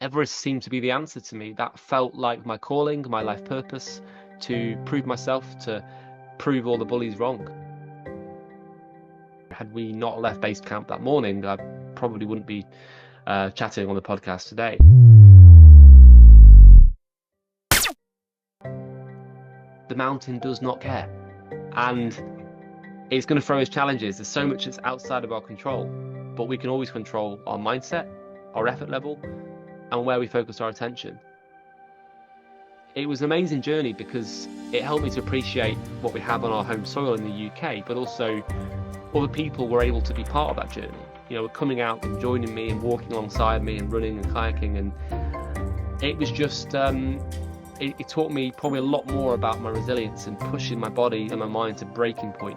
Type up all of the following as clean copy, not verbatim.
Everest seemed to be the answer to me. That felt like my calling, my life purpose, to prove myself, to prove all the bullies wrong. Had we not left base camp that morning, I probably wouldn't be chatting on the podcast today. The mountain does not care, and it's going to throw us challenges. There's so much that's outside of our control, but we can always control our mindset, our effort level, and where we focus our attention. It was an amazing journey because it helped me to appreciate what we have on our home soil in the UK, but also other people were able to be part of that journey. Were coming out and joining me and walking alongside me and running and kayaking, and it was just it taught me probably a lot more about my resilience and pushing my body and my mind to breaking point.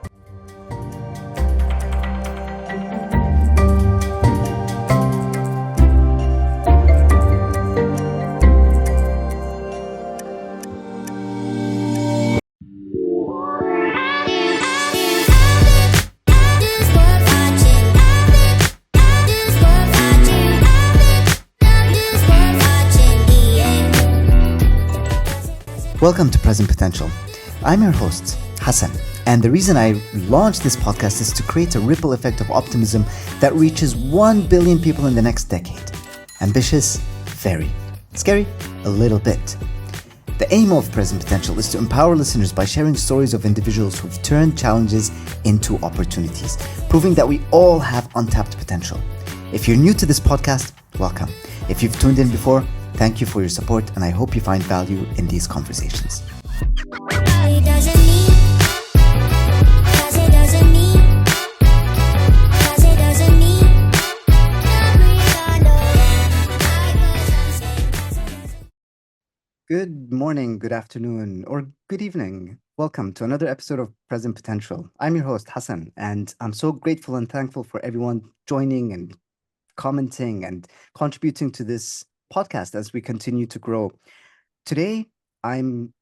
Welcome to Present Potential. I'm your host, Hassan, and the reason I launched this podcast is to create a ripple effect of optimism that reaches 1 billion people in the next decade. Ambitious? Very. Scary? A little bit. The aim of Present Potential is to empower listeners by sharing stories of individuals who've turned challenges into opportunities, proving that we all have untapped potential. If you're new to this podcast, welcome. If you've tuned in before, thank you for your support, and I hope you find value in these conversations. Good morning, good afternoon, or good evening. Welcome to another episode of Present Potential. I'm your host, Hassan, and I'm so grateful and thankful for everyone joining and commenting and contributing to this podcast as we continue to grow. Today, I'm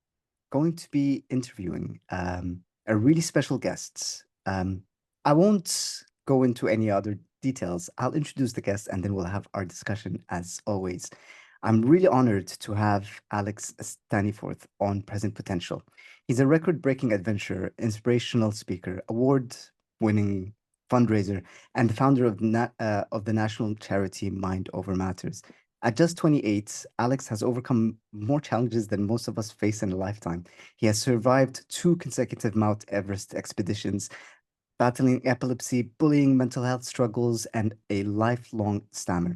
going to be interviewing a really special guest. I won't go into any other details. I'll introduce the guest and then we'll have our discussion as always. I'm really honored to have Alex Staniforth on Present Potential. He's a record-breaking adventurer, inspirational speaker, award-winning fundraiser, and the founder of the national charity Mind Over Matters. At just 28, Alex has overcome more challenges than most of us face in a lifetime. He has survived 2 consecutive Mount Everest expeditions, battling epilepsy, bullying, mental health struggles, and a lifelong stammer.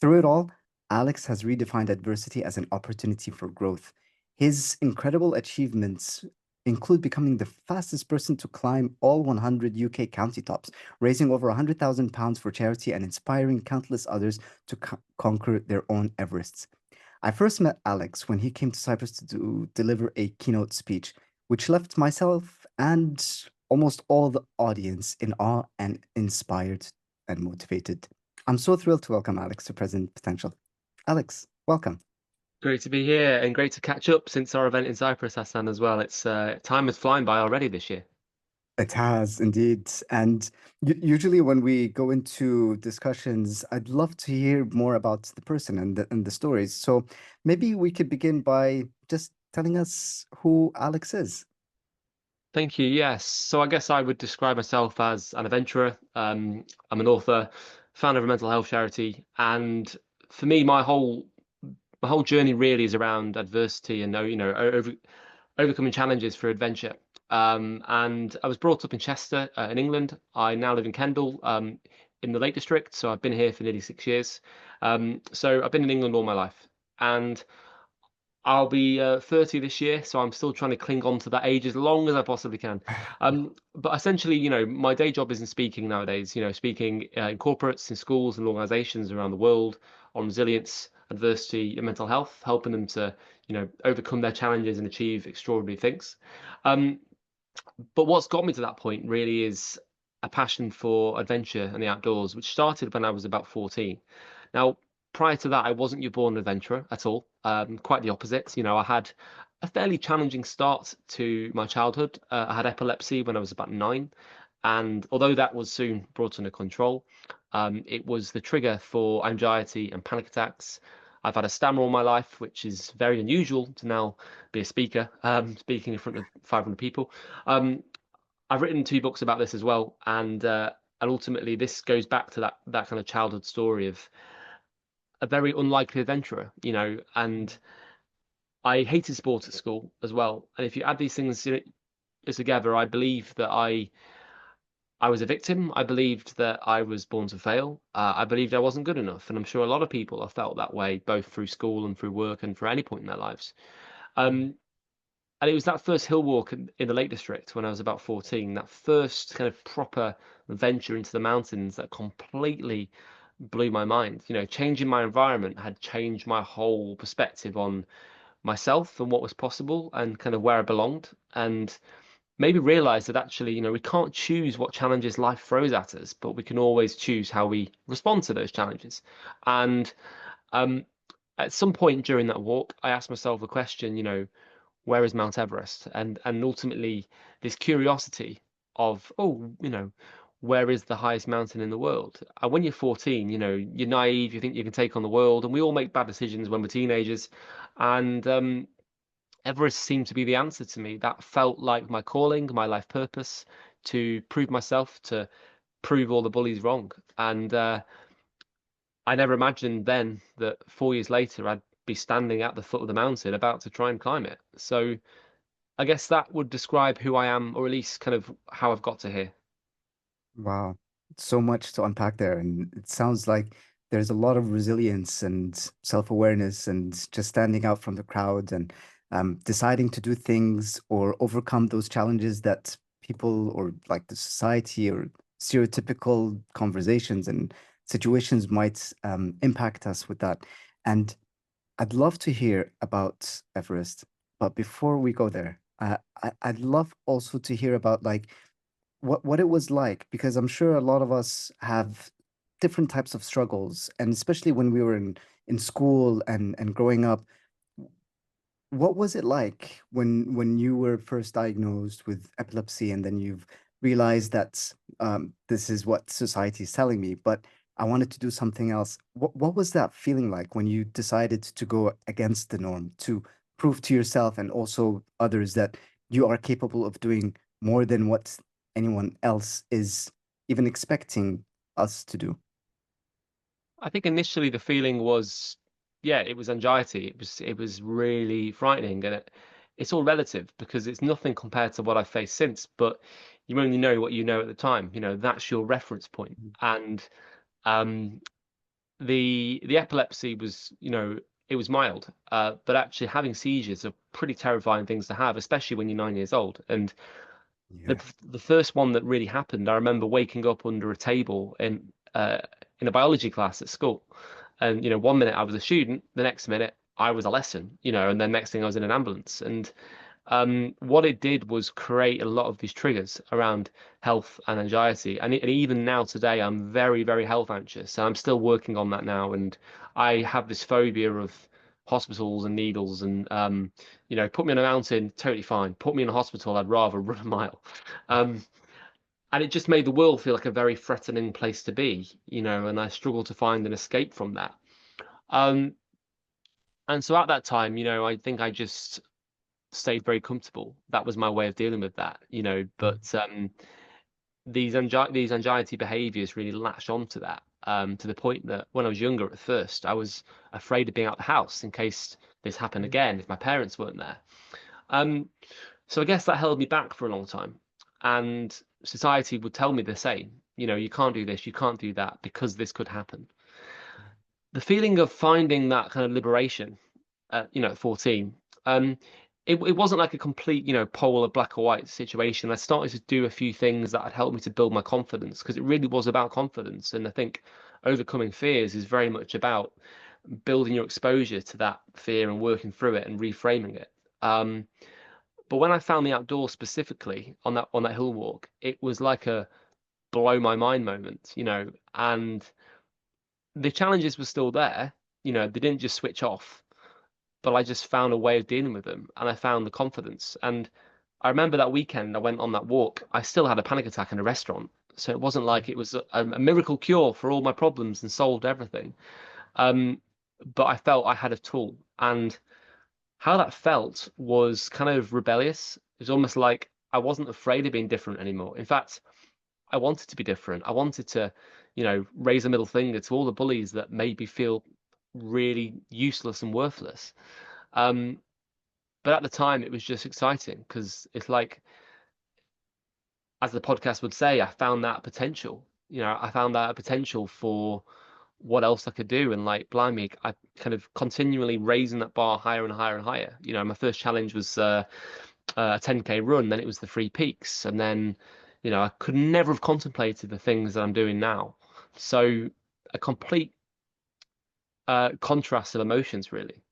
Through it all, Alex has redefined adversity as an opportunity for growth. His incredible achievements include becoming the fastest person to climb all 100 UK county tops, raising over £100,000 for charity and inspiring countless others to conquer their own Everests. I first met Alex when he came to Cyprus to deliver a keynote speech, which left myself and almost all the audience in awe and inspired and motivated. I'm so thrilled to welcome Alex to Present Potential. Alex, welcome. Great to be here and great to catch up since our event in Cyprus, Hassan, as well. It's time is flying by already this year. It has indeed. And usually when we go into discussions, I'd love to hear more about the person and the stories. So maybe we could begin by just telling us who Alex is. Thank you. Yes. So I guess I would describe myself as an adventurer. I'm an author, founder of a mental health charity, and for me, my whole journey really is around adversity and overcoming challenges for adventure. And I was brought up in Chester, in England. I now live in Kendal, in the Lake District. So I've been here for nearly 6 years. So I've been in England all my life, and I'll be 30 this year, so I'm still trying to cling on to that age as long as I possibly can. But essentially, my day job is in speaking nowadays. Speaking in corporates, in schools, and organisations around the world on resilience, adversity, and mental health, helping them to, overcome their challenges and achieve extraordinary things. But what's got me to that point really is a passion for adventure and the outdoors, which started when I was about 14. Now, prior to that, I wasn't your born adventurer at all. Quite the opposite. I had a fairly challenging start to my childhood. I had epilepsy when I was about 9. And although that was soon brought under control, it was the trigger for anxiety and panic attacks. I've had a stammer all my life, which is very unusual to now be a speaker, speaking in front of 500 people. Um, I've written 2 books about this as well, and ultimately this goes back to that kind of childhood story of a very unlikely adventurer, and I hated sports at school as well. And if you add these things together, I believe that I was a victim. I believed that I was born to fail. I believed I wasn't good enough, and I'm sure a lot of people have felt that way, both through school and through work and for any point in their lives. Um, and it was that first hill walk in the Lake District when I was about 14, that first kind of proper venture into the mountains that completely blew my mind. Changing my environment had changed my whole perspective on myself and what was possible and kind of where I belonged. And maybe realize that actually, we can't choose what challenges life throws at us, but we can always choose how we respond to those challenges. And um, at some point during that walk, I asked myself a question, where is Mount Everest? And ultimately, this curiosity of, oh, where is the highest mountain in the world? And when you're 14, you're naive, you think you can take on the world, and we all make bad decisions when we're teenagers. And Everest seemed to be the answer to me. That felt like my calling, my life purpose, to prove myself, to prove all the bullies wrong. And I never imagined then that 4 years later I'd be standing at the foot of the mountain about to try and climb it. So I guess that would describe who I am, or at least kind of how I've got to here. Wow, so much to unpack there. And it sounds like there's a lot of resilience and self-awareness and just standing out from the crowd and deciding to do things or overcome those challenges that people or like the society or stereotypical conversations and situations might impact us with that. And I'd love to hear about Everest, but before we go there, I'd love also to hear about like what it was like, because I'm sure a lot of us have different types of struggles, and especially when we were in school and growing up, what was it like when you were first diagnosed with epilepsy and then you've realized that this is what society is telling me, but I wanted to do something else. What was that feeling like when you decided to go against the norm to prove to yourself and also others that you are capable of doing more than what anyone else is even expecting us to do? I think initially the feeling was, yeah, it was anxiety. It was really frightening, and it's all relative because it's nothing compared to what I've faced since. But you only know what you know at the time. That's your reference point. And um, the epilepsy was, it was mild, but actually having seizures are pretty terrifying things to have, especially when you're 9 years old. And the Yeah. the first one that really happened, I remember waking up under a table in a biology class at school, and 1 minute I was a student, the next minute I was a lesson, and then next thing I was in an ambulance. And what it did was create a lot of these triggers around health and anxiety. And even now today, I'm very, very health anxious. And I'm still working on that now. And I have this phobia of hospitals and needles. And, put me on a mountain, totally fine. Put me in a hospital, I'd rather run a mile. Um, and it just made the world feel like a very threatening place to be, and I struggle to find an escape from that. Um, and so at that time, I think I just stayed very comfortable. That was my way of dealing with that, But these anxiety behaviors really latched onto that, to the point that when I was younger at first, I was afraid of being out the house in case this happened again if my parents weren't there. Um, so I guess that held me back for a long time. And society would tell me the same, you can't do this, you can't do that because this could happen. The feeling of finding that kind of liberation at 14. Um, it wasn't like a complete, polar black or white situation. I started to do a few things that had helped me to build my confidence because it really was about confidence. And I think overcoming fears is very much about building your exposure to that fear and working through it and reframing it. Um, but when I found the outdoors specifically on that hill walk, it was like a blow my mind moment, and the challenges were still there. They didn't just switch off, but I just found a way of dealing with them, and I found the confidence. And I remember that weekend I went on that walk. I still had a panic attack in a restaurant, so it wasn't like it was a miracle cure for all my problems and solved everything. Um, but I felt I had a tool. And how that felt was kind of rebellious. It was almost like I wasn't afraid of being different anymore. In fact, I wanted to be different. I wanted to, raise a middle finger to all the bullies that made me feel really useless and worthless. Um, but at the time, it was just exciting because it's like, as the podcast would say, I found that potential. I found that potential for what else I could do. And like, blimey, I kind of continually raising that bar higher and higher and higher. My first challenge was a 10K run, then it was the Three Peaks, and then, I could never have contemplated the things that I'm doing now. So a complete contrast of emotions, really.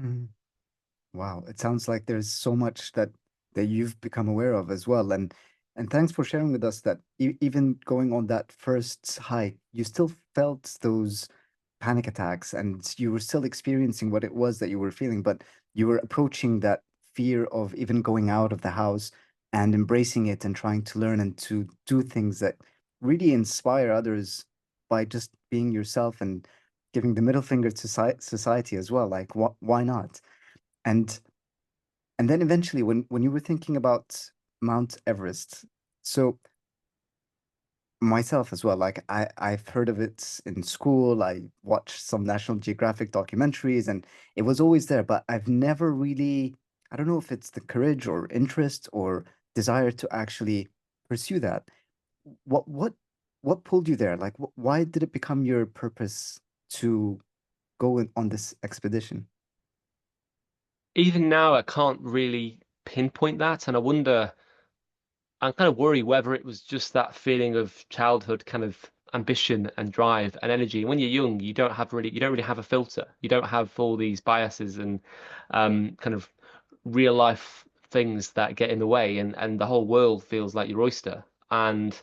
Mhm. Wow, it sounds like there's so much that you've become aware of as well. And thanks for sharing with us that even going on that first hike, you still felt those panic attacks and you were still experiencing what it was that you were feeling, but you were approaching that fear of even going out of the house and embracing it and trying to learn and to do things that really inspire others by just being yourself and giving the middle finger to society as well. Like, why not? And and then eventually, when you were thinking about Mount Everest, so myself as well, like I've heard of it in school. I watched some National Geographic documentaries, and it was always there, but I've never really, I don't know if it's the courage or interest or desire to actually pursue that. What what what pulled you there? Like, why did it become your purpose to go on this expedition? Even now, I can't really pinpoint that, and I'm kind of worried whether it was just that feeling of childhood kind of ambition and drive and energy. When you're young, you don't really have a filter. You don't have all these biases and kind of real life things that get in the way, and the whole world feels like your oyster. And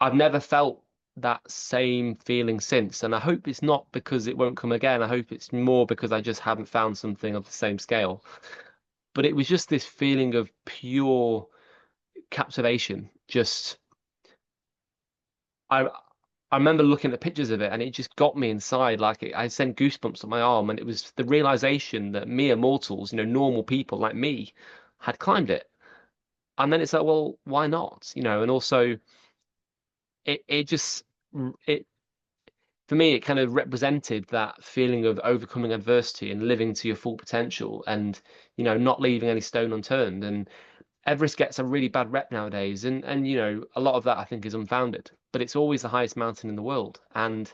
I've never felt that same feeling since. And I hope it's not because it won't come again. I hope it's more because I just haven't found something of the same scale. But it was just this feeling of pure captivation. Just I I remember looking at pictures of it and it just got me inside. Like I sent goosebumps on my arm, and it was the realization that mere mortals, normal people like me, had climbed it. And then it's like, well, why not? And also it just it for me, it kind of represented that feeling of overcoming adversity and living to your full potential and, not leaving any stone unturned. And Everest gets a really bad rep nowadays. And, a lot of that I think is unfounded, but it's always the highest mountain in the world. And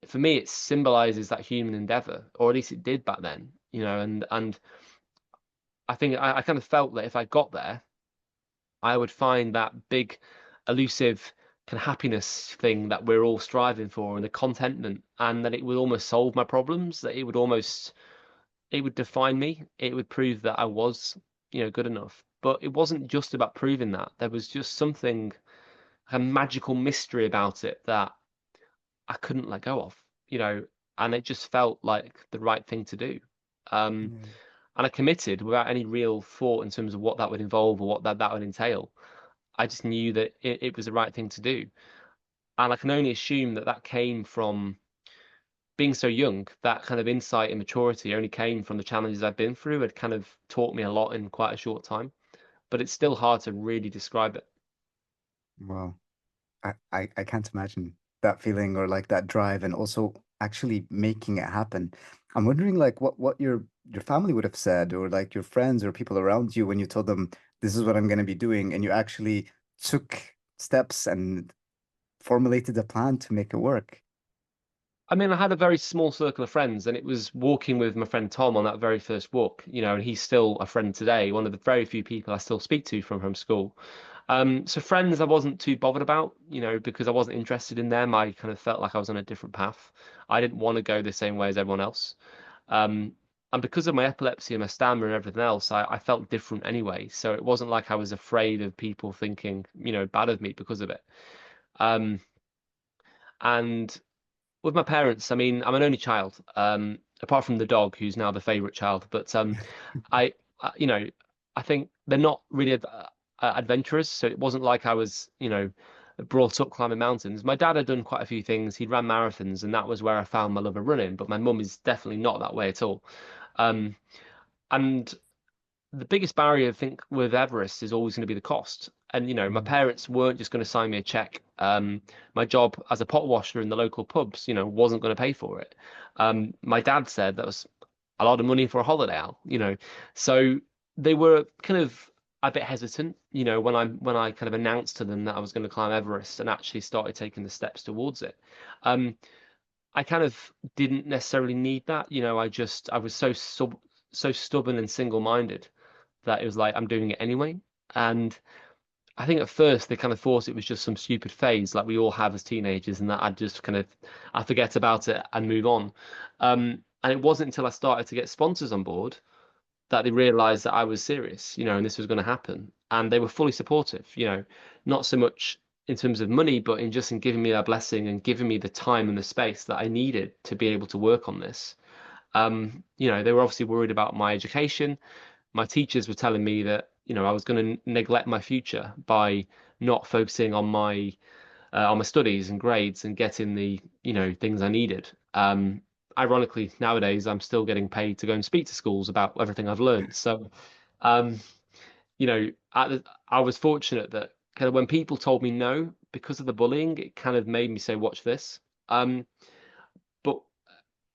for me, it symbolizes that human endeavor, or at least it did back then, and I think I kind of felt that if I got there, I would find that big, elusive kind of happiness thing that we're all striving for and the contentment, and that it would almost solve my problems, that it would define me. It would prove that I was, good enough. But it wasn't just about proving that. There was just something, a magical mystery about it that I couldn't let go of, and it just felt like the right thing to do. Um, Yeah. and I committed without any real thought in terms of what that would involve or what that would entail. I just knew that it was the right thing to do. And I can only assume that that came from being so young. That kind of insight and maturity only came from the challenges I've been through. It kind of taught me a lot in quite a short time, but it's still hard to really describe it. Wow. I can't imagine that feeling or like that drive and also actually making it happen. I'm wondering like what your family would have said or like your friends or people around you when you told them this is what I'm going to be doing and you actually took steps and formulated a plan to make it work. I mean, I had a very small circle of friends, and it was walking with my friend Tom on that very first walk, and he's still a friend today, one of the very few people I still speak to from school. So friends, I wasn't too bothered about, because I wasn't interested in them. I kind of felt like I was on a different path. I didn't want to go the same way as everyone else. Um, and because of my epilepsy and my stammer and everything else, I felt different anyway. So it wasn't like I was afraid of people thinking, bad of me because of it. Um, and with my parents, I mean, I'm an only child, apart from the dog, who's now the favorite child. But I, you know, I think they're not really adventurous, so it wasn't like I was, brought up climbing mountains. My dad had done quite a few things. He'd ran marathons, and that was where I found my love of running. But my mum is definitely not that way at all. Um, and the biggest barrier, I think, with Everest is always going to be the cost. And, my Mm. parents weren't just going to sign me a check. My job as a pot washer in the local pubs, wasn't going to pay for it. My dad said that was a lot of money for a holiday, Al, So they were kind of a bit hesitant, when I kind of announced to them that I was going to climb Everest and actually started taking the steps towards it. Um, I kind of didn't necessarily need that, I was so stubborn and single-minded that it was like I'm doing it anyway. And I think at first they kind of thought it was just some stupid phase like we all have as teenagers, and that I forget about it and move on. And it wasn't until I started to get sponsors on board that they realized that I was serious, and this was going to happen. And they were fully supportive, not so much in terms of money, but in giving me that blessing and giving me the time and the space that I needed to be able to work on this. They were obviously worried about my education. My teachers were telling me that I was going to neglect my future by not focusing on my studies and grades and getting the things I needed. Ironically, nowadays I'm still getting paid to go and speak to schools about everything I've learned. So, um, I was fortunate that kind of when people told me no because of the bullying, it kind of made me say, "Watch this." Um, but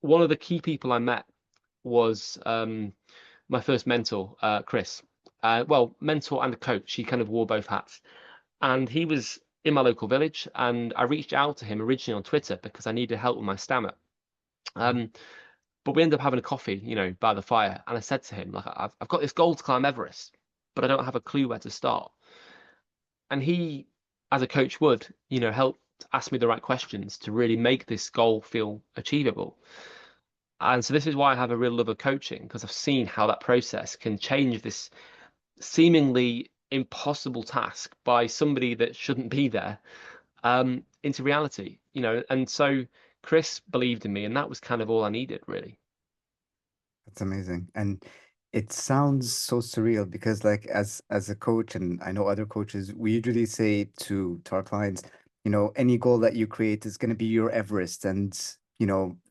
one of the key people I met was my first mentor, Chris. Well, mentor and a coach. He kind of wore both hats. And he was in my local village, and I reached out to him originally on Twitter because I needed help with my stammer. Um, but we ended up having a coffee, by the fire, and I said to him, like, I've got this goal to climb Everest, but I don't have a clue where to start. And he, as a coach would, helped ask me the right questions to really make this goal feel achievable. And so this is why I have a real love of coaching, because I've seen how that process can change this seemingly impossible task by somebody that shouldn't be there into reality, And so Chris believed in me, and that was kind of all I needed, really. That's amazing. And it sounds so surreal because like as a coach, and I know other coaches, we usually say to our clients, any goal that you create is going to be your Everest. And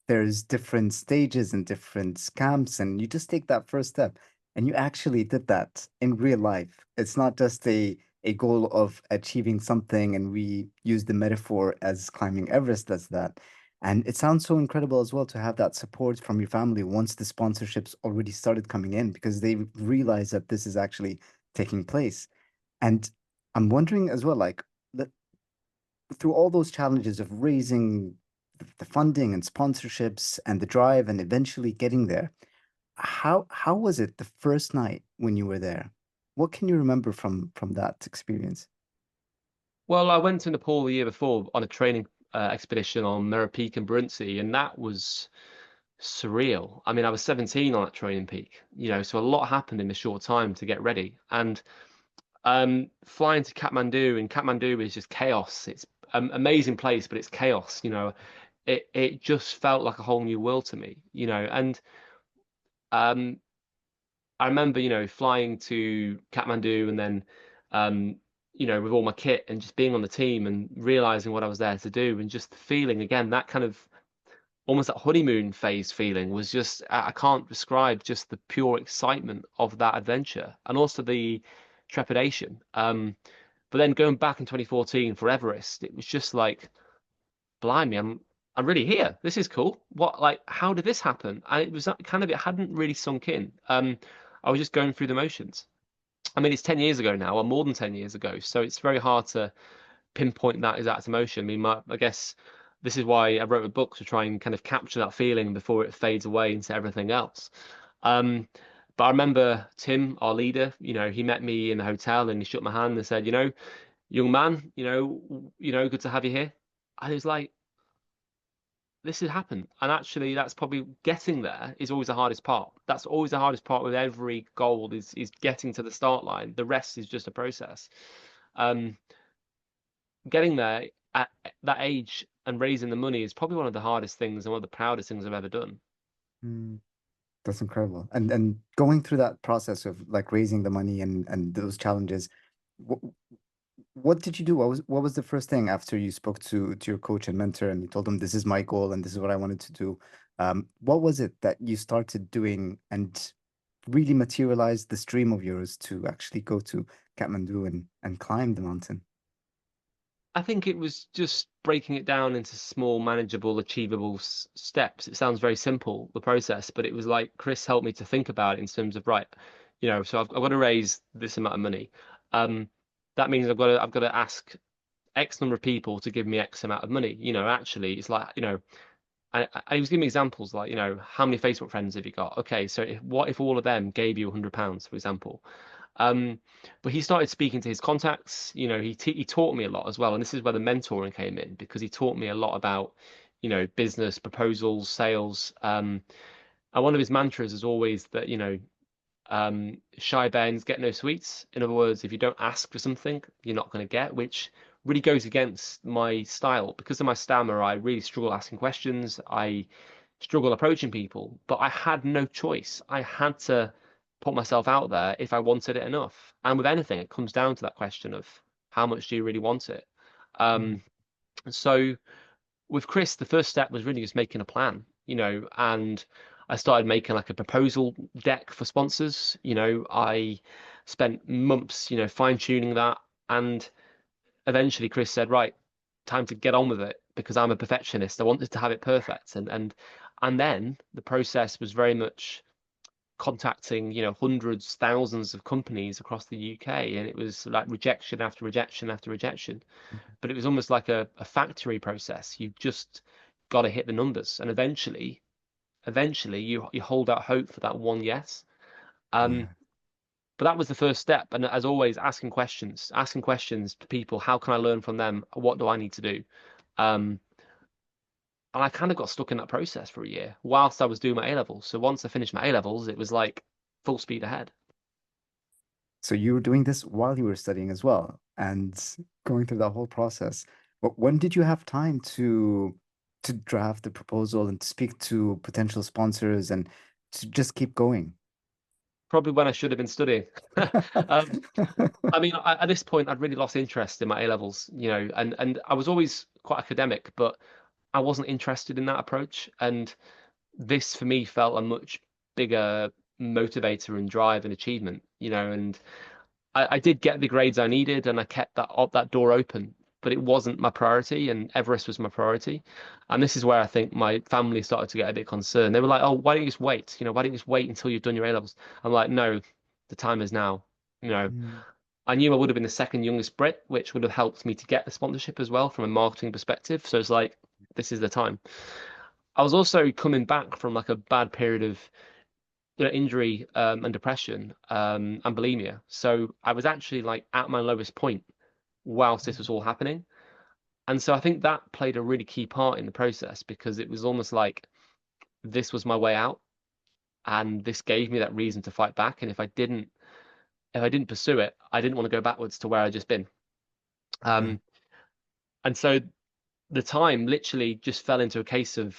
there's different stages and different camps, and you just take that first step. And you actually did that in real life. It's not just a goal of achieving something, and we use the metaphor as climbing Everest as that. And it sounds so incredible as well to have that support from your family once the sponsorships already started coming in because they realize that this is actually taking place. And I'm wondering as well, like, the, through all those challenges of raising the funding and sponsorships and the drive and eventually getting there, how was it the first night when you were there? What can you remember from that experience? Well, I went to Nepal the year before on a training expedition on Mirror Peak and Bruntsea, and that was surreal. I mean, I was 17 on that training peak, so a lot happened in a short time to get ready. And flying to Kathmandu, and Kathmandu is just chaos. It's an amazing place, but it's chaos. It just felt like a whole new world to me. And um, I remember, flying to Kathmandu and then, um, with all my kit and just being on the team and realizing what I was there to do, and just feeling again that kind of almost that honeymoon phase feeling was just I can't describe just the pure excitement of that adventure and also the trepidation. But then going back in 2014 for Everest, it was just like, blimey, I'm really here. This is cool. What, like, how did this happen? And it was that kind of, it hadn't really sunk in. I was just going through the motions. I mean, it's 10 years ago now, or more than 10 years ago, so it's very hard to pinpoint that exact emotion. I mean, I guess this is why I wrote a book to try and kind of capture that feeling before it fades away into everything else. Um, but I remember Tim, our leader, he met me in the hotel and he shook my hand and said, young man, good to have you here. And it was like, this has happened. And actually, that's probably getting there is always the hardest part. That's always the hardest part with every goal is getting to the start line. The rest is just a process. Um, Getting there at that age and raising the money is probably one of the hardest things and one of the proudest things I've ever done. Mm, that's incredible. And going through that process of like raising the money and those challenges, what did you do? What was the first thing after you spoke to your coach and mentor and you told them this is my goal and this is what I wanted to do? What was it that you started doing and really materialized this dream of yours to actually go to Kathmandu and climb the mountain? I think it was just breaking it down into small, manageable, achievable steps. It sounds very simple, the process, but it was like Chris helped me to think about it in terms of, right, so I've got to raise this amount of money. Um, that means I've got to ask X number of people to give me X amount of money. Actually, it's like, I was giving me examples like, how many Facebook friends have you got? Okay, so what if all of them gave you £100, for example? Um, but he started speaking to his contacts. He taught me a lot as well, and this is where the mentoring came in because he taught me a lot about, business proposals, sales. And one of his mantras is always that, shy Bens get no sweets. In other words, if you don't ask for something, you're not going to get, which really goes against my style. Because of my stammer, I really struggle asking questions. I struggle approaching people, but I had no choice. I had to put myself out there if I wanted it enough. And with anything, it comes down to that question of how much do you really want it? Mm. Um, so with Chris, the first step was really just making a plan, and I started making like a proposal deck for sponsors. I spent months, fine tuning that. And eventually Chris said, right, time to get on with it because I'm a perfectionist. I wanted to have it perfect. And then the process was very much contacting, hundreds, thousands of companies across the UK. And it was like rejection after rejection after rejection, but it was almost like a factory process. You've just got to hit the numbers, and eventually you hold out hope for that one yes. Um, Yeah. but that was the first step, and as always, asking questions to people. How can I learn from them? What do I need to do? Um, and I kind of got stuck in that process for a year whilst I was doing my A levels. So once I finished my A levels, it was like full speed ahead. So you were doing this while you were studying as well and going through that whole process. But when did you have time to draft the proposal and to speak to potential sponsors and to just keep going? Probably when I should have been studying. um, I mean, at this point, I'd really lost interest in my A levels, and I was always quite academic, but I wasn't interested in that approach. And this for me felt a much bigger motivator and drive and achievement, and I did get the grades I needed and I kept that door open, but it wasn't my priority, and Everest was my priority. And this is where I think my family started to get a bit concerned. They were like, "Oh, why don't you just wait? Why don't you just wait until you've done your A levels?" I'm like, "No, the time is now." You know, Mm. I knew I would have been the second youngest Brit, which would have helped me to get the sponsorship as well from a marketing perspective. So it's like, this is the time. I was also coming back from like a bad period of injury and depression and bulimia. So I was actually like at my lowest point whilst this was all happening. And so I think that played a really key part in the process because it was almost like this was my way out, and this gave me that reason to fight back. And if I didn't pursue it, I didn't want to go backwards to where I'd just been. Yeah. Um, and so the time literally just fell into a case of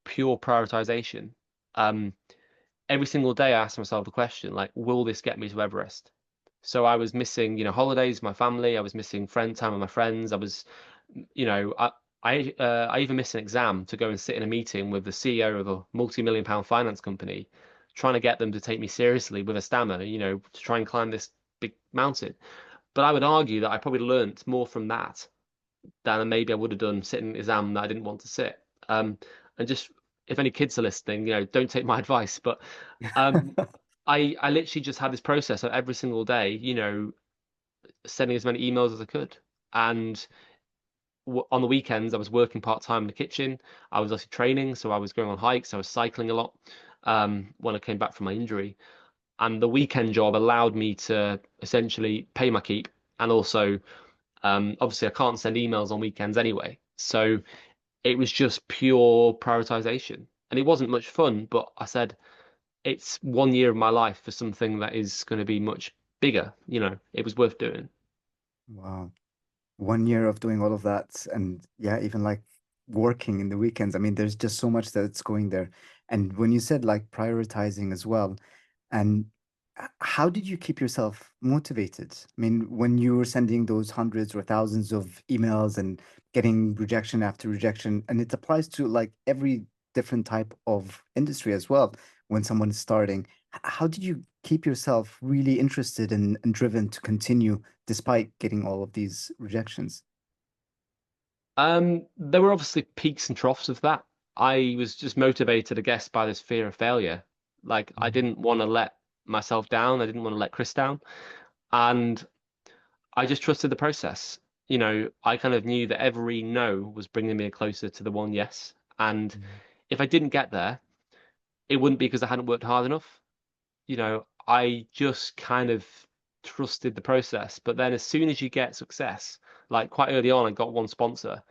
pure prioritization. Um, every single day I asked myself the question, like, will this get me to Everest? So I was missing, holidays, my family. I was missing friend time with my friends. I was, you know, I even missed an exam to go and sit in a meeting with the CEO of a multi-million-pound finance company, trying to get them to take me seriously with a stammer, to try and climb this big mountain. But I would argue that I probably learnt more from that than maybe I would have done sitting an exam that I didn't want to sit. And just if any kids are listening, don't take my advice, but um, I literally just had this process of every single day, sending as many emails as I could. And on the weekends, I was working part time in the kitchen. I was also training, so I was going on hikes. I was cycling a lot when I came back from my injury. And the weekend job allowed me to essentially pay my keep. And also, obviously, I can't send emails on weekends anyway. So it was just pure prioritization. And it wasn't much fun, but I said, it's 1 year of my life for something that is going to be much bigger. It was worth doing. Wow. 1 year of doing all of that. And yeah, even like working in the weekends. I mean, there's just so much that's going there. And when you said like prioritizing as well, and How did you keep yourself motivated? I mean, when you were sending those hundreds or thousands of emails and getting rejection after rejection, and it applies to like every different type of industry as well. When someone is starting, how did you keep yourself really interested and driven to continue despite getting all of these rejections? There were obviously peaks and troughs of that. I was just motivated, I guess, by this fear of failure. Like I Mhm. didn't want to let myself down. I didn't want to let Chris down. And I just trusted the process. I kind of knew that every no was bringing me closer to the one yes. And if I didn't get there, it wouldn't be because I hadn't worked hard enough. I just kind of trusted the process. But then as soon as you get success, like quite early on, I got one sponsor.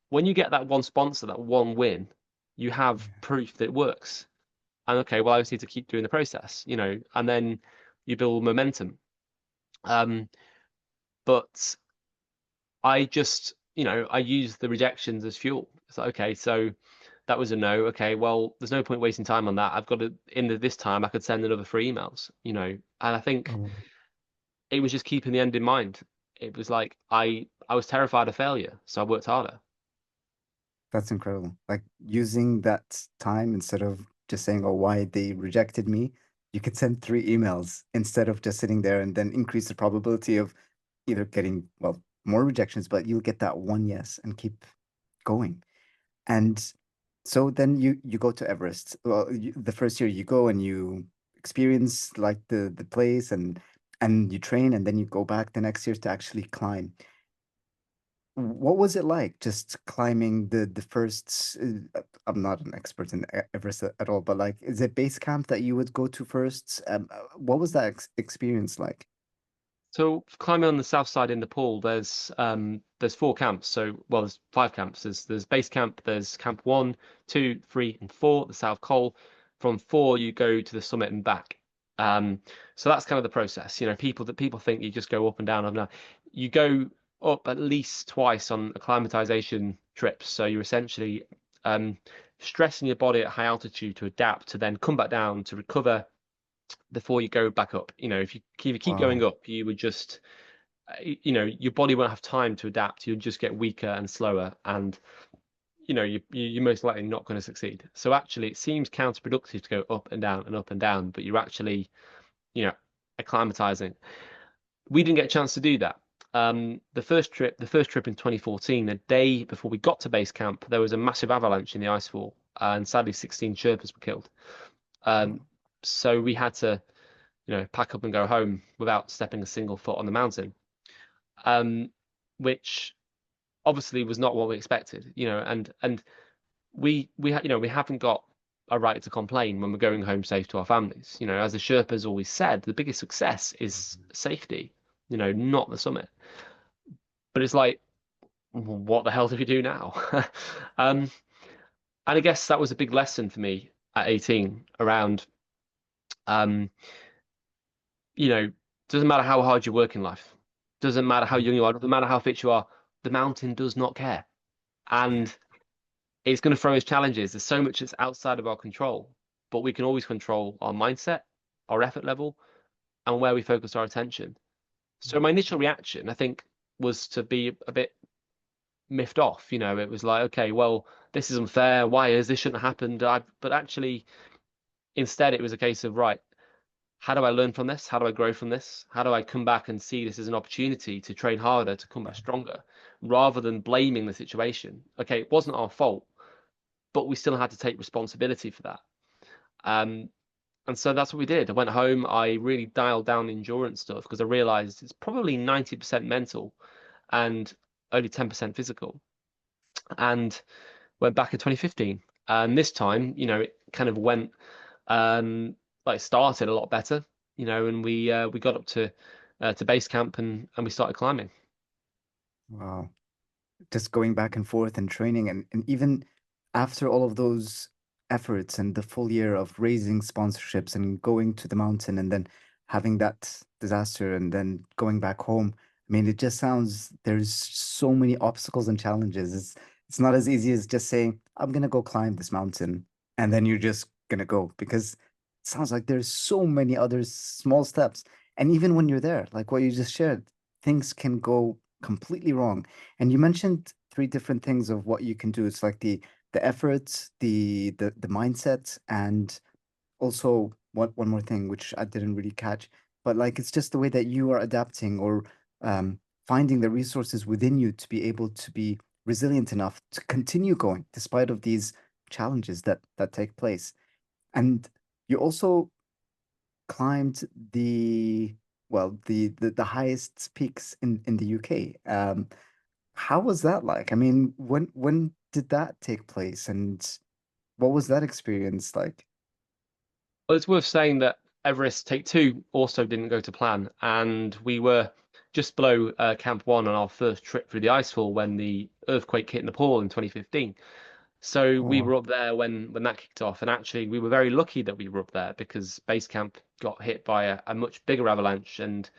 When you get that one sponsor, that one win, you have Yeah. proof that it works. And okay, well, I just need to keep doing the process, and then you build momentum. Um, but I just, I use the rejections as fuel. It's like, okay, so that was a no. Okay, well, there's no point wasting time on that. I've got to, in this time, I could send another three emails, and I think Oh, it was just keeping the end in mind. It was like I was terrified of failure, so I worked harder. that's incredible. Like using that time instead of just saying, oh, why they rejected me, you could send three emails instead of just sitting there and then increase the probability of either getting, well, more rejections, but you'll get that one yes and keep going. And so then you go to Everest. Well, the first year you go and you experience like the place and you train and then you go back the next year to actually climb. What was it like just climbing the first? I'm not an expert in Everest at all, but like, is it base camp that you would go to first? What was that experience like? So climbing on the south side in Nepal, there's four camps. So well, there's five camps. There's base camp. There's camp one, two, three, and four. The South Col. From four, you go to the summit and back. Um, so that's kind of the process. People think you just go up and down. No, you go up at least twice on acclimatization trips. So you're essentially um, stressing your body at high altitude to adapt, to then come back down to recover before you go back up. If you keep Wow. going up, you would just your body won't have time to adapt. You'll just get weaker and slower, and you're most likely not going to succeed. So actually, it seems counterproductive to go up and down and up and down, but you're actually you know acclimatizing. We didn't get a chance to do that. The first trip in 2014, the day before we got to base camp, there was a massive avalanche in the icefall, and sadly, 16 Sherpas were killed. Um, so we had to pack up and go home without stepping a single foot on the mountain, um, which obviously was not what we expected, and we haven't got a right to complain when we're going home safe to our families. As the Sherpas always said, the biggest success is safety, not the summit. But it's like, what the hell do we do now? um, and I guess that was a big lesson for me at 18 around, um, you know, doesn't matter how hard you work in life, doesn't matter how young you are, doesn't matter how fit you are, the mountain does not care. Yeah. And it's going to throw us challenges. There's so much that's outside of our control, but we can always control our mindset, our effort level, and where we focus our attention. So my initial reaction, I think, was to be a bit miffed off. It was like, okay, well, this is unfair. Why is this shouldn't have happened? But actually, instead, it was a case of, right, how do I learn from this? How do I grow from this? How do I come back and see this as an opportunity to train harder, to come back stronger, rather than blaming the situation? Okay, it wasn't our fault, but we still had to take responsibility for that. Um, and so that's what we did. I went home. I really dialed down the endurance stuff because I realized it's probably 90% mental and only 10% physical. And went back in 2015. And this time, it kind of went um, like started a lot better, and we got up to base camp and we started climbing. Wow. Just going back and forth and training and even after all of those efforts and the full year of raising sponsorships and going to the mountain and then having that disaster and then going back home. I mean, it just sounds there's so many obstacles and challenges. It's not as easy as just saying, I'm gonna go climb this mountain and then you're just gonna go because sounds like there's so many other small steps. And even when you're there, like what you just shared, things can go completely wrong. And you mentioned three different things of what you can do. It's like the efforts, the mindset, and also one more thing which I didn't really catch, but like it's just the way that you are adapting or finding the resources within you to be able to be resilient enough to continue going despite of these challenges that take place. And you also climbed the the highest peaks in the UK. How was that like? I mean, when did that take place, and what was that experience like? Well, it's worth saying that Everest Take Two also didn't go to plan, and we were just below Camp One on our first trip through the icefall when the earthquake hit Nepal in 2015. So we Oh, were up there when that kicked off, and actually we were very lucky that we were up there because base camp got hit by a much bigger avalanche, and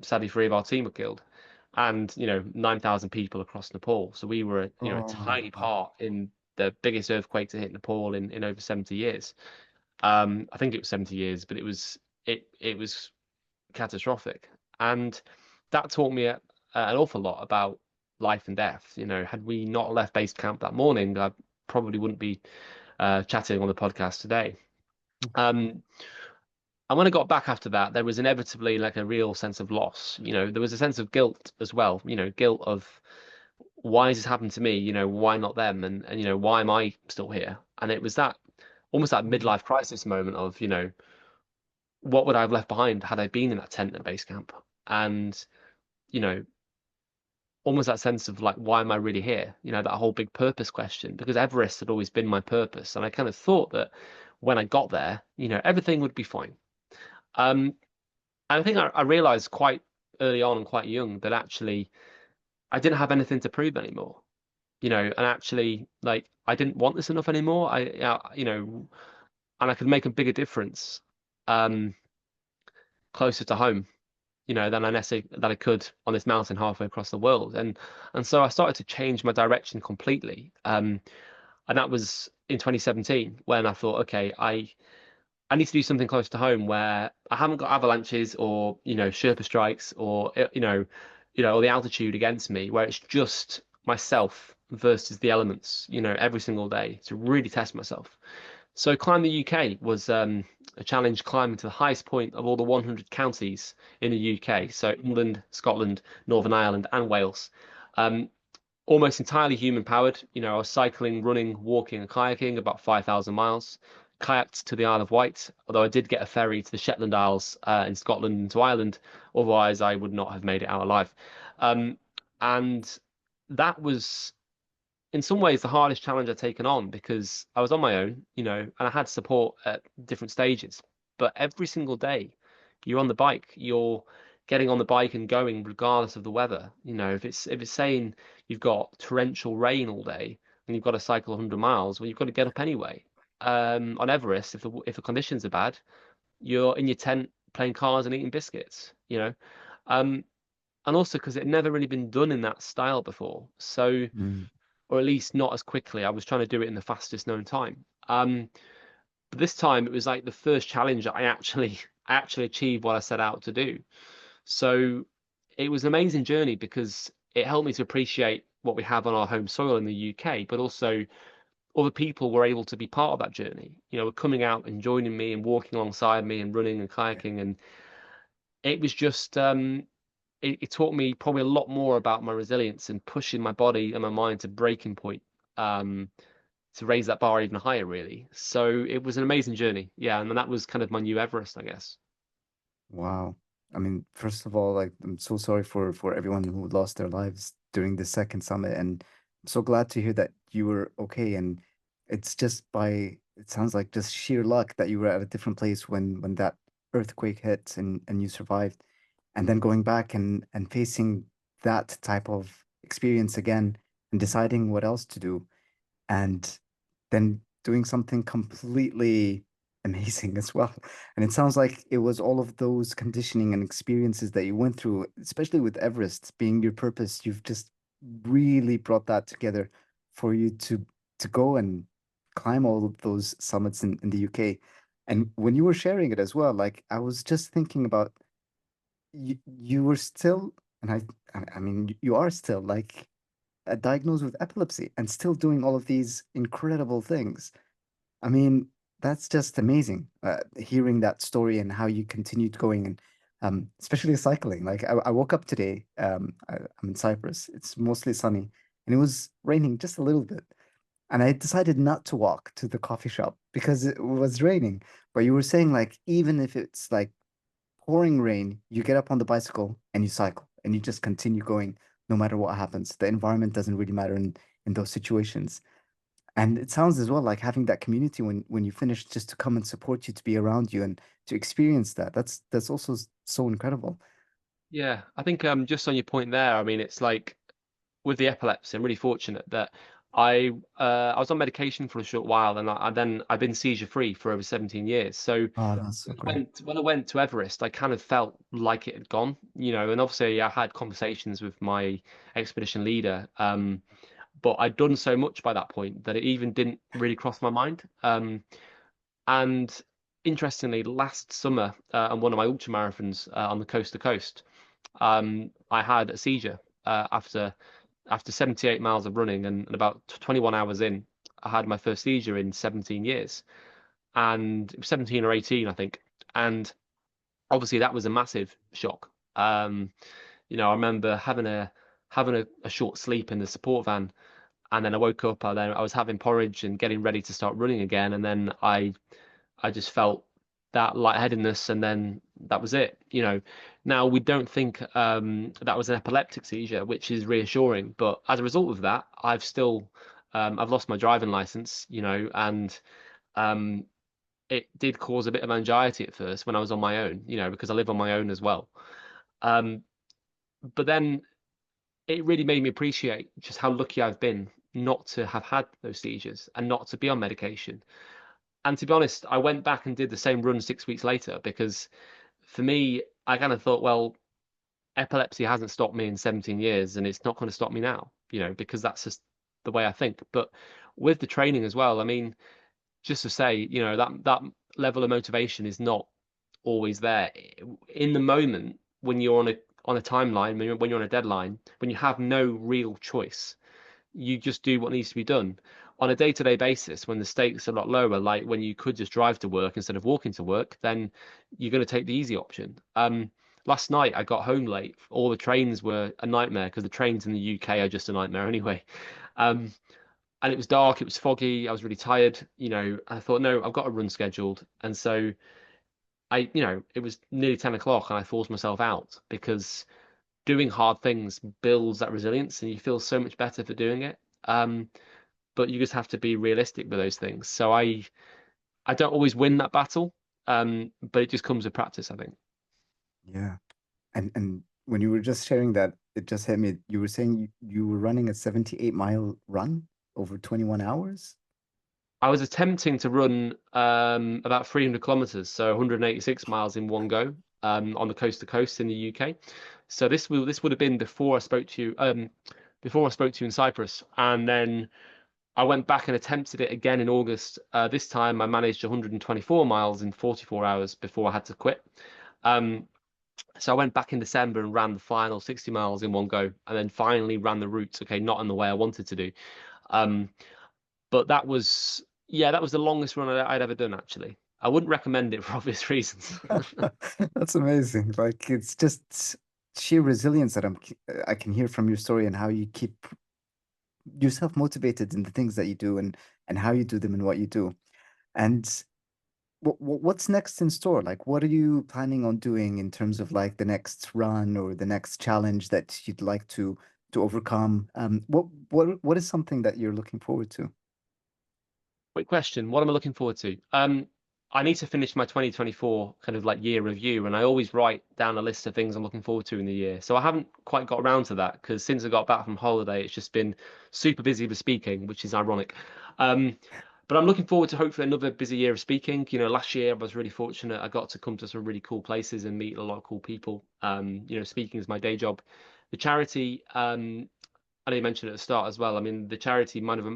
sadly 3 of our team were killed, and 9,000 people across Nepal. So we were a oh, tiny wow. part in the biggest earthquake to hit Nepal in over 70 years. I think it was 70 years, but it was catastrophic, and that taught me an awful lot about life and death. Had we not left base camp that morning, I probably wouldn't be chatting on the podcast today. Um, and when I got back after that, there was inevitably like a real sense of loss. There was a sense of guilt as well. Guilt of why has this happened to me? Why not them? And why am I still here? And it was that almost that midlife crisis moment of what would I have left behind had I been in that tent at base camp? And you know, almost that sense of like, why am I really here? That whole big purpose question, because Everest had always been my purpose. And I kind of thought that when I got there, everything would be fine. Um, and I think I realized quite early on and quite young that actually I didn't have anything to prove anymore. And actually, like, I didn't want this enough anymore. And I could make a bigger difference um, closer to home than I could on this mountain halfway across the world. And so I started to change my direction completely. And that was in 2017 when I thought, okay, I need to do something close to home where I haven't got avalanches or Sherpa strikes or or the altitude against me, where it's just myself versus the elements, every single day to really test myself. So Climb the UK was a challenge climbing to the highest point of all the 100 counties in the UK. So England, Scotland, Northern Ireland, and Wales. Um, Almost entirely human powered. I was cycling, running, walking, and kayaking about 5,000 miles. Kayaked to the Isle of Wight, although I did get a ferry to the Shetland Isles in Scotland and to Ireland. Otherwise, I would not have made it out alive. Um, and that was in some ways the hardest challenge I've taken on because I was on my own, and I had support at different stages. But every single day you're on the bike, you're getting on the bike and going regardless of the weather. If it's saying you've got torrential rain all day and you've got to cycle 100 miles, well, you've got to get up anyway. On Everest, if the conditions are bad, you're in your tent playing cards and eating biscuits. Um, and also because it had never really been done in that style before. So Mm, or at least not as quickly. I was trying to do it in the fastest known time. But this time it was like the first challenge that I actually achieved what I set out to do. So it was an amazing journey because it helped me to appreciate what we have on our home soil in the UK, but also other people were able to be part of that journey. Were coming out and joining me and walking alongside me and running and kayaking, and it was just it taught me probably a lot more about my resilience and pushing my body and my mind to breaking point. Um, to raise that bar even higher, really. So it was an amazing journey. Yeah, and that was kind of my new Everest, I guess. wow. I mean, first of all, like I'm so sorry for everyone who lost their lives during the second summit, and I'm so glad to hear that you were okay. And it's just it sounds like just sheer luck that you were at a different place when that earthquake hit and you survived. And then going back and facing that type of experience again and deciding what else to do, and then doing something completely amazing as well. And it sounds like it was all of those conditioning and experiences that you went through, especially with Everest being your purpose. You've just really brought that together for you to go and climb all of those summits in the UK. And when you were sharing it as well, like I was just thinking about you were still, and I mean, you are still like diagnosed with epilepsy and still doing all of these incredible things. I mean, that's just amazing. Hearing that story and how you continued going and especially cycling. Like I woke up today, I'm in Cyprus. It's mostly sunny and it was raining just a little bit. And I decided not to walk to the coffee shop because it was raining. But you were saying like even if it's like pouring rain, you get up on the bicycle and you cycle and you just continue going no matter what happens. The environment doesn't really matter in those situations. And it sounds as well like having that community when you finish just to come and support you, to be around you and to experience that. That's also so incredible. Yeah, I think just on your point there, I mean, it's like with the epilepsy, I'm really fortunate that I was on medication for a short while, and then I've been seizure free for over 17 years. So Oh, that's so great. when I went to Everest, I kind of felt like it had gone, and obviously I had conversations with my expedition leader, but I'd done so much by that point that it even didn't really cross my mind. And interestingly, last summer on one of my ultra marathons on the coast to coast, I had a seizure after 78 miles of running and about 21 hours in, I had my first seizure in 17 years, and it was 17 or 18, I think. And obviously that was a massive shock. I remember having a short sleep in the support van, and then I woke up, and then I was having porridge and getting ready to start running again, and then I just felt that lightheadedness, and then that was it. Now we don't think that was an epileptic seizure, which is reassuring. But as a result of that, I've lost my driving license, and um, it did cause a bit of anxiety at first when I was on my own, because I live on my own as well. Um, but then it really made me appreciate just how lucky I've been not to have had those seizures and not to be on medication. And to be honest, I went back and did the same run 6 weeks later because for me, I kind of thought, well, epilepsy hasn't stopped me in 17 years and it's not going to stop me now, because that's just the way I think. But with the training as well, I mean, just to say, that level of motivation is not always there. In the moment when you're on a timeline, when you're on a deadline, when you have no real choice, you just do what needs to be done. On a day-to-day basis, when the stakes are a lot lower, like when you could just drive to work instead of walking to work, then you're going to take the easy option. Last night I got home late. All the trains were a nightmare because the trains in the UK are just a nightmare anyway. Um, and it was dark, it was foggy, I was really tired. I thought, no, I've got a run scheduled, and so it was nearly 10 o'clock, and I forced myself out because doing hard things builds that resilience, and you feel so much better for doing it. Um, but you just have to be realistic with those things. So I don't always win that battle, but it just comes with practice, I think. Yeah. And when you were just sharing that, it just hit me. You were saying you were running a 78-mile run over 21 hours? I was attempting to run about 300 kilometers, so 186 miles in one go, on the coast to coast in the UK. So this would have been before I spoke to you in Cyprus, and then I went back and attempted it again in August. This time I managed 124 miles in 44 hours before I had to quit. Um, so I went back in December and ran the final 60 miles in one go, and then finally ran the route. Okay, not in the way I wanted to do. Um, but that was the longest run I'd ever done, actually. I wouldn't recommend it for obvious reasons. That's amazing. Like it's just sheer resilience that I can hear from your story and how you keep yourself motivated in the things that you do and how you do them and what you do. And what's next in store? Like, what are you planning on doing in terms of like the next run or the next challenge that you'd like to overcome? What is something that you're looking forward to? Quick question. What am I looking forward to? I need to finish my 2024 kind of like year review, and I always write down a list of things I'm looking forward to in the year. So I haven't quite got around to that because since I got back from holiday, it's just been super busy with speaking, which is ironic. Um, but I'm looking forward to hopefully another busy year of speaking. Last year I was really fortunate. I got to come to some really cool places and meet a lot of cool people. Speaking is my day job. The charity, I know you mentioned at the start as well. I mean, the charity might have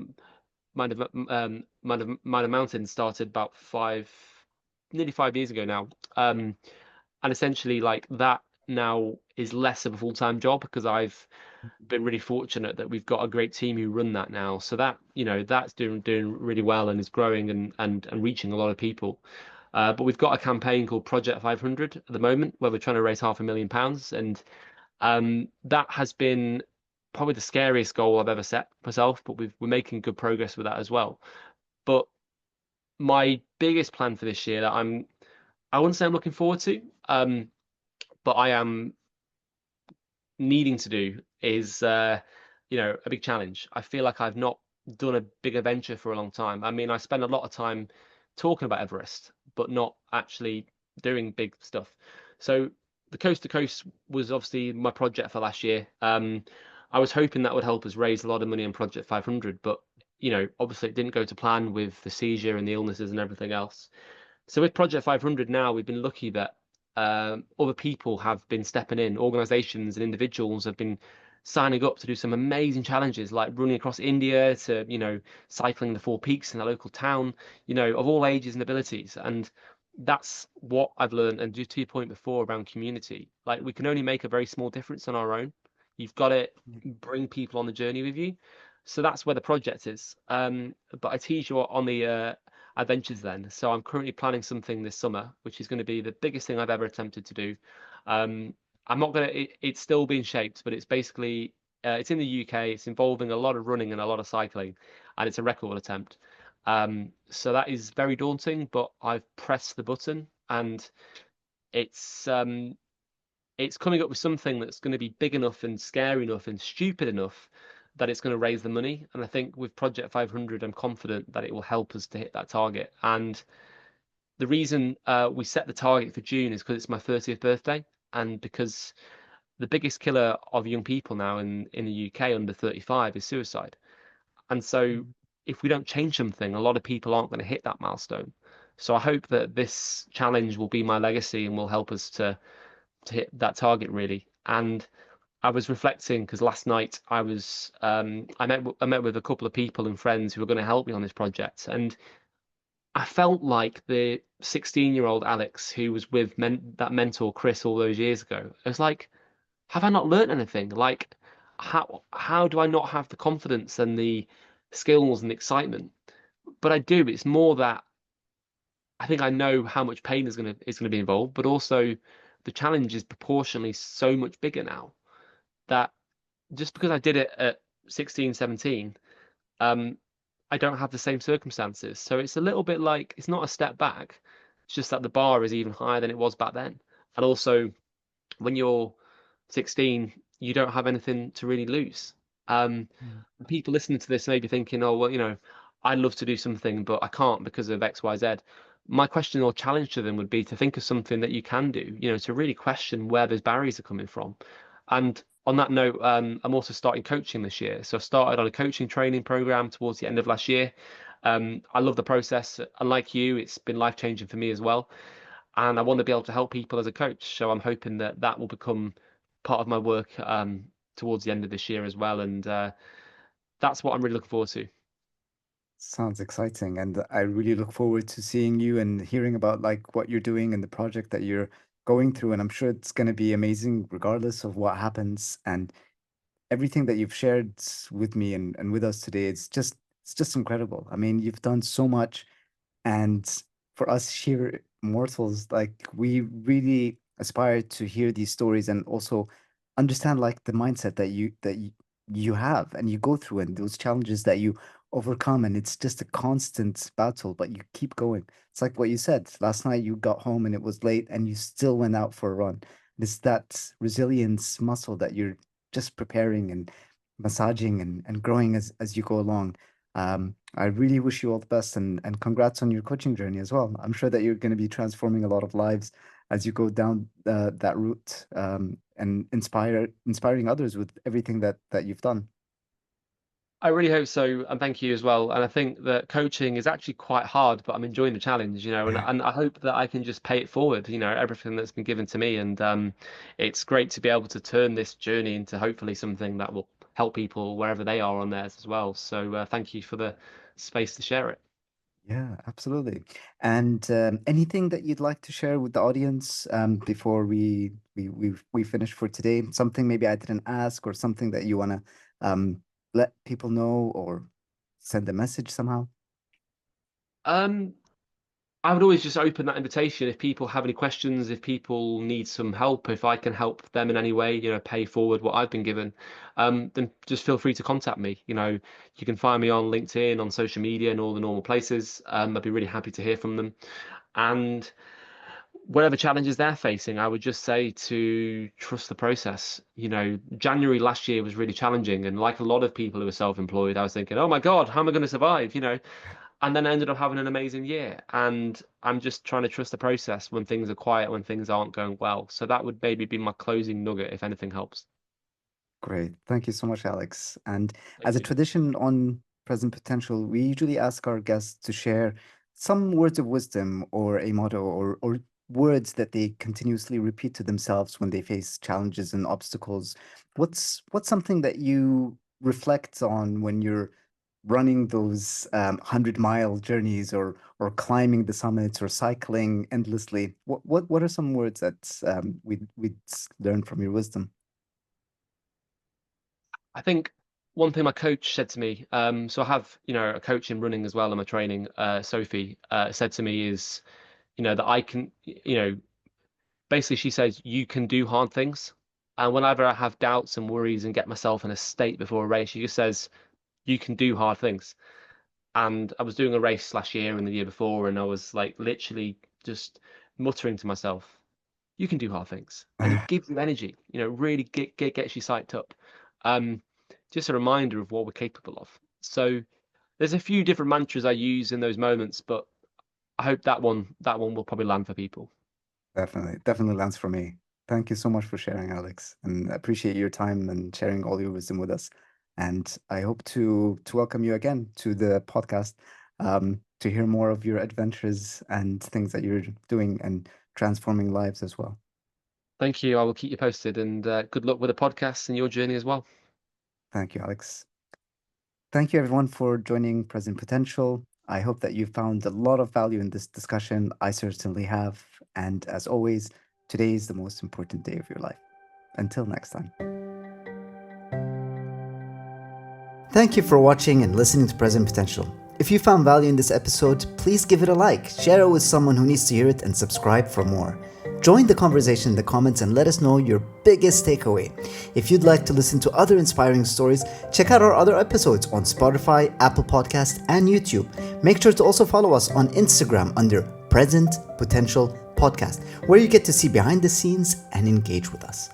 Mountain started about nearly 5 years ago now. And essentially, like that now is less of a full-time job because I've been really fortunate that we've got a great team who run that now. So that, that's doing really well and is growing and reaching a lot of people. But we've got a campaign called Project 500 at the moment where we're trying to raise £500,000, and that has been probably the scariest goal I've ever set myself. But we're making good progress with that as well. But my biggest plan for this year that I wouldn't say I'm looking forward to, but I am needing to do is a big challenge. I feel like I've not done a big adventure for a long time. I mean, I spend a lot of time talking about Everest, but not actually doing big stuff. So the coast to coast was obviously my project for last year. I was hoping that would help us raise a lot of money on Project 500, but obviously it didn't go to plan with the seizure and the illnesses and everything else. So with Project 500 now, we've been lucky that other people have been stepping in. Organizations and individuals have been signing up to do some amazing challenges, like running across India to, cycling the four peaks in a local town, of all ages and abilities. And that's what I've learned. And just to your point before around community, like we can only make a very small difference on our own. You've got to bring people on the journey with you. So that's where the project is. But I tease you on the adventures then. So I'm currently planning something this summer, which is going to be the biggest thing I've ever attempted to do. I'm not gonna. It's still being shaped, but it's basically it's in the UK. It's involving a lot of running and a lot of cycling, and it's a record attempt. So that is very daunting, but I've pressed the button, and it's um, it's coming up with something that's going to be big enough and scary enough and stupid enough that it's going to raise the money. And I think with Project 500, I'm confident that it will help us to hit that target. And the reason we set the target for June is because it's my 30th birthday, and because the biggest killer of young people now in the UK under 35 is suicide. And so if we don't change something, a lot of people aren't going to hit that milestone. So I hope that this challenge will be my legacy and will help us to hit that target really. And I was reflecting because last night I met with a couple of people and friends who were going to help me on this project, and I felt like the 16-year-old Alex who was with that mentor Chris all those years ago. It was like, have I not learned anything? Like, how do I not have the confidence and the skills and the excitement? But I do. It's more that I think I know how much pain is gonna be involved, but also the challenge is proportionally so much bigger now that just because I did it at 16, 17, um, I don't have the same circumstances. So it's a little bit like it's not a step back. It's just that the bar is even higher than it was back then. And also, when you're 16, you don't have anything to really lose. Um, Mm. People listening to this may be thinking, oh, well, I'd love to do something, but I can't because of X, Y, Z. My question or challenge to them would be to think of something that you can do, to really question where those barriers are coming from. And on that note, I'm also starting coaching this year. So I started on a coaching training program towards the end of last year. I love the process. And like you, it's been life changing for me as well. And I want to be able to help people as a coach. So I'm hoping that that will become part of my work towards the end of this year as well. And that's what I'm really looking forward to. Sounds exciting, and I really look forward to seeing you and hearing about like what you're doing and the project that you're going through. And I'm sure it's going to be amazing regardless of what happens. And everything that you've shared with me and with us today, it's just incredible. I mean, you've done so much. And for us sheer mortals, like we really aspire to hear these stories and also understand like the mindset that you have and you go through and those challenges that you overcome. And it's just a constant battle, but you keep going. It's like what you said last night, you got home and it was late and you still went out for a run. It's that resilience muscle that you're just preparing and massaging and growing as you go along. I really wish you all the best and congrats on your coaching journey as well. I'm sure that you're going to be transforming a lot of lives as you go down that route, and inspiring others with everything that you've done. I really hope so, and thank you as well. And I think that coaching is actually quite hard, but I'm enjoying the challenge, and I hope that I can just pay it forward, everything that's been given to me. And it's great to be able to turn this journey into hopefully something that will help people wherever they are on theirs as well. So thank you for the space to share it. Yeah, absolutely. And anything that you'd like to share with the audience before we finish for today? Something maybe I didn't ask, or something that you want to let people know or send a message somehow? Um, I would always just open that invitation if people have any questions, if people need some help, if I can help them in any way, pay forward what I've been given, then just feel free to contact me. You can find me on LinkedIn, on social media, and all the normal places. I'd be really happy to hear from them. And whatever challenges they're facing, I would just say to trust the process. January last year was really challenging, and like a lot of people who are self-employed, I was thinking, "Oh my God, how am I going to survive?" And then I ended up having an amazing year. And I'm just trying to trust the process when things are quiet, when things aren't going well. So that would maybe be my closing nugget, if anything helps. Great. Thank you so much, Alex. And Thank as a you. tradition on Present Potential, we usually ask our guests to share some words of wisdom or a motto or words that they continuously repeat to themselves when they face challenges and obstacles. What's something that you reflect on when you're running those 100-mile journeys or climbing the summits or cycling endlessly? What are some words that we'd learn from your wisdom? I think one thing my coach said to me, so I have, a coach in running as well in my training, Sophie, said to me is, that I can, basically she says, you can do hard things. And whenever I have doubts and worries and get myself in a state before a race, she just says, you can do hard things. And I was doing a race last year and the year before, and I was like literally just muttering to myself, "You can do hard things," and it gives you energy. Really gets you psyched up. Um, just a reminder of what we're capable of. So there's a few different mantras I use in those moments, but I hope that one will probably land for people. Definitely, definitely lands for me. Thank you so much for sharing, Alex, and I appreciate your time and sharing all your wisdom with us. And I hope to welcome you again to the podcast to hear more of your adventures and things that you're doing and transforming lives as well. Thank you. I will keep you posted, and good luck with the podcast and your journey as well. Thank you, Alex. Thank you, everyone, for joining Present Potential. I hope that you found a lot of value in this discussion. I certainly have. And as always, today is the most important day of your life. Until next time. Thank you for watching and listening to Present Potential. If you found value in this episode, please give it a like, share it with someone who needs to hear it, and subscribe for more. Join the conversation in the comments and let us know your biggest takeaway. If you'd like to listen to other inspiring stories, check out our other episodes on Spotify, Apple Podcasts, and YouTube. Make sure to also follow us on Instagram under Present Potential Podcast, where you get to see behind the scenes and engage with us.